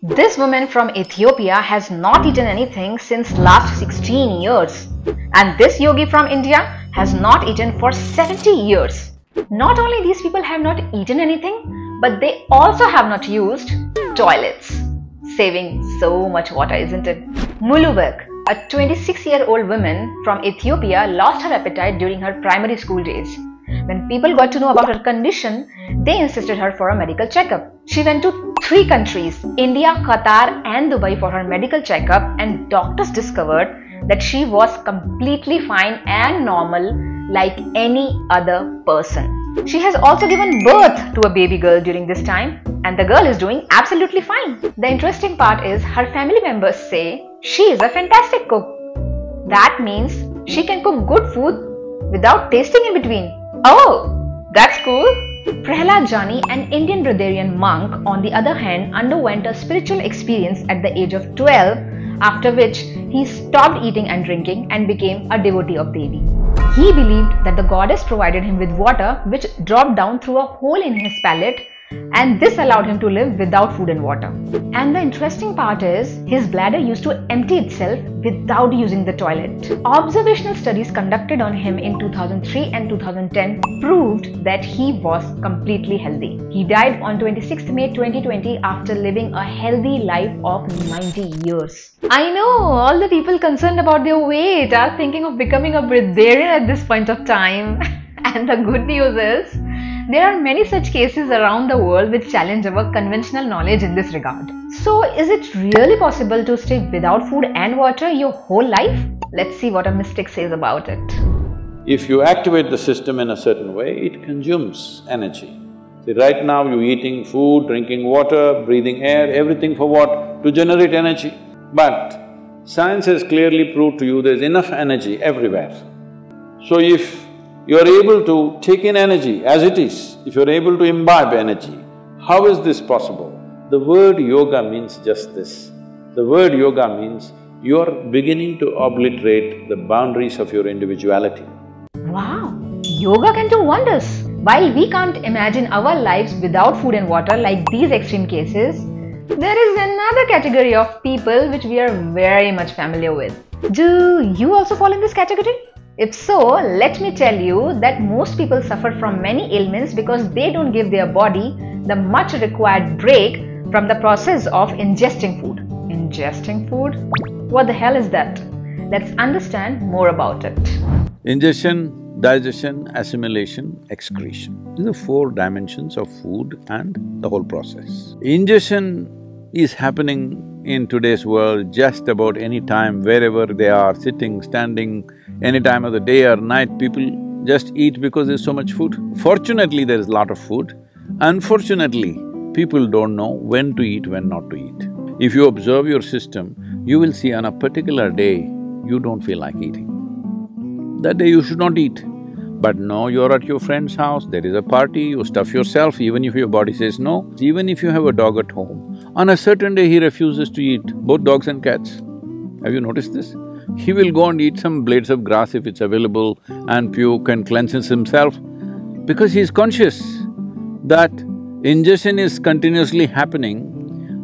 This woman from Ethiopia has not eaten anything since last 16 years. And this yogi from India has not eaten for 70 years. Not only these people have not eaten anything, but they also have not used toilets. Saving so much water, isn't it? Muluwerk, a 26-year-old woman from Ethiopia, lost her appetite during her primary school days. When people got to know about her condition, they insisted her for a medical checkup. She went to 3 countries, India, Qatar and Dubai for her medical checkup, and doctors discovered that she was completely fine and normal like any other person. She has also given birth to a baby girl during this time, and the girl is doing absolutely fine. The interesting part is her family members say she is a fantastic cook. That means she can cook good food without tasting in between. Oh, that's cool. Prahlad Jani, an Indian Brahmanian monk, on the other hand, underwent a spiritual experience at the age of 12, after which he stopped eating and drinking and became a devotee of Devi. He believed that the goddess provided him with water which dropped down through a hole in his palate, and this allowed him to live without food and water. And the interesting part is, his bladder used to empty itself without using the toilet. Observational studies conducted on him in 2003 and 2010 proved that he was completely healthy. He died on 26th May 2020 after living a healthy life of 90 years. I know all the people concerned about their weight are thinking of becoming a Brahmanian at this point of time. And the good news is, there are many such cases around the world which challenge our conventional knowledge in this regard. So, is it really possible to stay without food and water your whole life? Let's see what a mystic says about it. If you activate the system in a certain way, it consumes energy. See, right now you're eating food, drinking water, breathing air, everything for what? To generate energy. But science has clearly proved to you there's enough energy everywhere. So if you're able to take in energy as it is, if you're able to imbibe energy, how is this possible? The word yoga means just this. The word yoga means you're beginning to obliterate the boundaries of your individuality. Wow! Yoga can do wonders. While we can't imagine our lives without food and water like these extreme cases, there is another category of people which we are very much familiar with. Do you also fall in this category? If so, let me tell you that most people suffer from many ailments because they don't give their body the much required break from the process of ingesting food. Ingesting food? What the hell is that? Let's understand more about it. Ingestion, digestion, assimilation, excretion. These are 4 dimensions of food and the whole process. Ingestion is happening in today's world just about any time, wherever they are, sitting, standing, any time of the day or night, people just eat because there's so much food. Fortunately, there is a lot of food. Unfortunately, people don't know when to eat, when not to eat. If you observe your system, you will see on a particular day, you don't feel like eating. That day you should not eat. But no, you're at your friend's house, there is a party, you stuff yourself even if your body says no. Even if you have a dog at home, on a certain day he refuses to eat, both dogs and cats. Have you noticed this? He will go and eat some blades of grass if it's available and puke and cleanses himself because he's conscious that ingestion is continuously happening,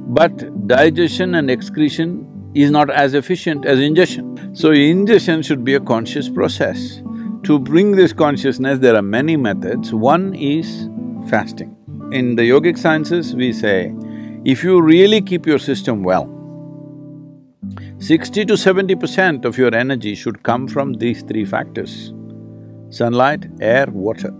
but digestion and excretion is not as efficient as ingestion. So ingestion should be a conscious process. To bring this consciousness, there are many methods. One is fasting. In the yogic sciences, we say, if you really keep your system well, 60 to 70% of your energy should come from these 3 factors: sunlight, air, water.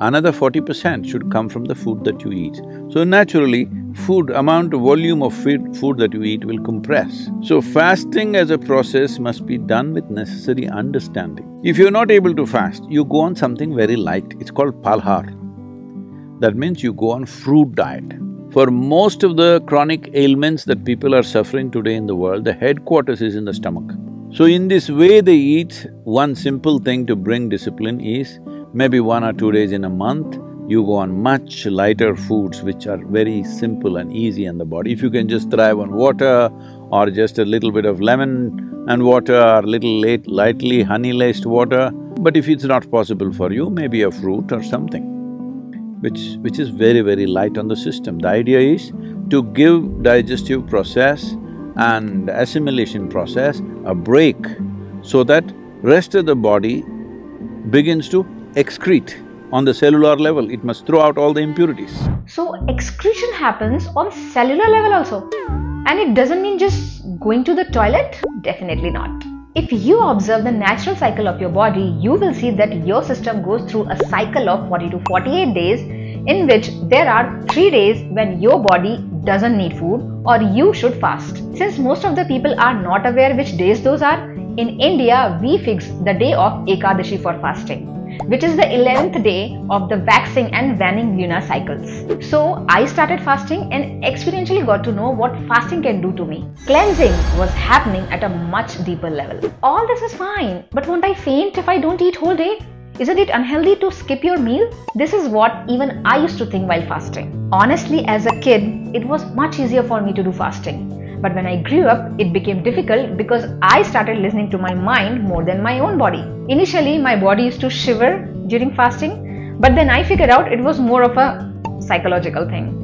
Another 40% should come from the food that you eat. So naturally, volume of food that you eat will compress. So fasting as a process must be done with necessary understanding. If you're not able to fast, you go on something very light, it's called palhar. That means you go on fruit diet. For most of the chronic ailments that people are suffering today in the world, the headquarters is in the stomach. So in this way they eat, one simple thing to bring discipline is, maybe 1 or 2 days in a month, you go on much lighter foods which are very simple and easy on the body. If you can just thrive on water or just a little bit of lemon and water or lightly honey-laced water, but if it's not possible for you, maybe a fruit or something. which is very, very light on the system. The idea is to give digestive process and assimilation process a break so that rest of the body begins to excrete on the cellular level. It must throw out all the impurities. So excretion happens on cellular level also. And it doesn't mean just going to the toilet? Definitely not. If you observe the natural cycle of your body, you will see that your system goes through a cycle of 40 to 48 days in which there are 3 days when your body doesn't need food or you should fast. Since most of the people are not aware which days those are, in India we fix the day of 𝗨𝗪𝗵 for fasting, which is the 11th day of the waxing and waning lunar cycles. So I started fasting and experientially got to know what fasting can do to me. Cleansing was happening at a much deeper level. All this is fine, but won't I faint if I don't eat whole day? Isn't it unhealthy to skip your meal? This is what even I used to think while fasting. Honestly, as a kid, it was much easier for me to do fasting. But when I grew up, it became difficult because I started listening to my mind more than my own body. Initially, my body used to shiver during fasting, but then I figured out it was more of a psychological thing.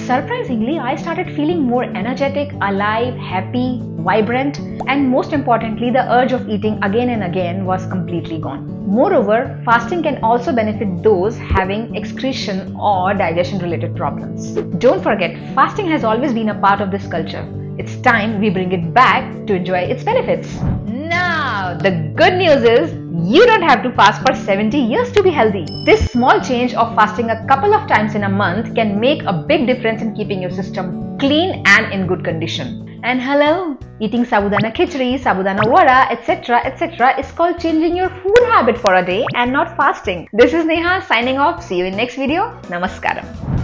Surprisingly, I started feeling more energetic, alive, happy, vibrant, and most importantly, the urge of eating again and again was completely gone. Moreover, fasting can also benefit those having excretion or digestion related problems. Don't forget, fasting has always been a part of this culture. It's time we bring it back to enjoy its benefits. Now, the good news is you don't have to fast for 70 years to be healthy. This small change of fasting a couple of times in a month can make a big difference in keeping your system clean and in good condition. And hello, eating sabudana khichdi, sabudana vada, etc. is called changing your food habit for a day and not fasting. This is Neha signing off. See you in next video. Namaskaram.